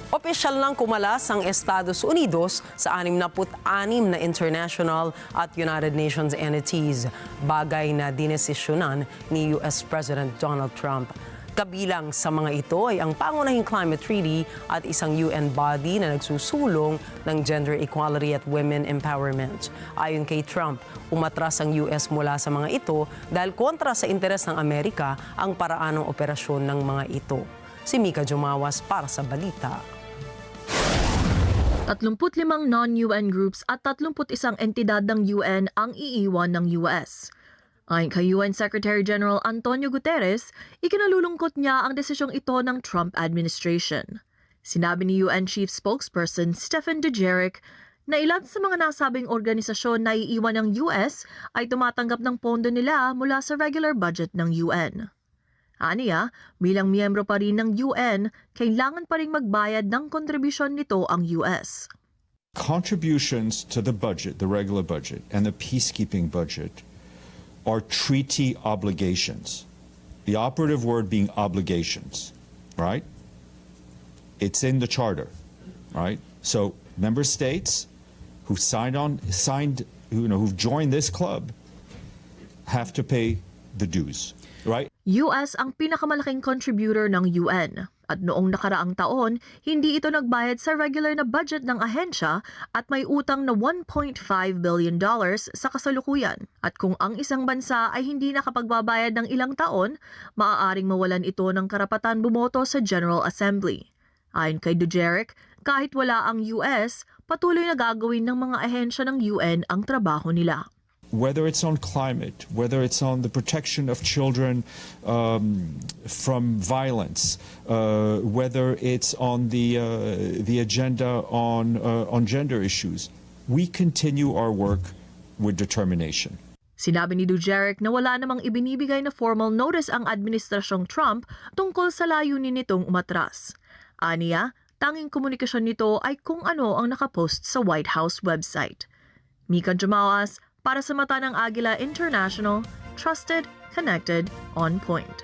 Opisyal nang kumalas ang Estados Unidos sa 66 na international at United Nations entities, bagay na dinesisyonan ni US President Donald Trump. Kabilang sa mga ito ay ang pangunahing climate treaty at isang UN body na nagsusulong ng gender equality at women empowerment. Ayon kay Trump, umatras ang US mula sa mga ito dahil kontra sa interes ng Amerika ang paraan ng operasyon ng mga ito. Si Mika Jumawas para sa balita. 35 non-UN groups at 31 entidad ng UN ang iiwan ng US. Ayon kay UN Secretary General Antonio Guterres, ikinalulungkot niya ang desisyong ito ng Trump administration. Sinabi ni UN Chief Spokesperson Stephen Dujarric na ilan sa mga nasabing organisasyon na iiwan ng US ay tumatanggap ng pondo nila mula sa regular budget ng UN. Aniya, bilang miyembro pa rin ng UN, kailangan pa rin magbayad ng kontribusyon nito ang US. Contributions to the budget, the regular budget, and the peacekeeping budget are treaty obligations. The operative word being obligations, right? It's in the charter, right? So member states who've who've joined this club have to pay the dues, right? US ang pinakamalaking contributor ng UN at noong nakaraang taon, hindi ito nagbayad sa regular na budget ng ahensya at may utang na $1.5 billion sa kasalukuyan. At kung ang isang bansa ay hindi nakapagbabayad ng ilang taon, maaaring mawalan ito ng karapatan bumoto sa General Assembly. Ayon kay Dujarric, kahit wala ang US, patuloy na gagawin ng mga ahensya ng UN ang trabaho nila. Whether it's on climate, whether it's on the protection of children from violence, whether it's on the agenda on gender issues, we continue our work with determination. Sinabi ni Dujarric na wala namang ibinibigay na formal notice ang administrasyong Trump tungkol sa layunin nitong umatras. Aniya, tanging komunikasyon nito ay kung ano ang nakapost sa White House website. Mika Jumawas, para sa Mata ng Agila International, trusted, connected, on point.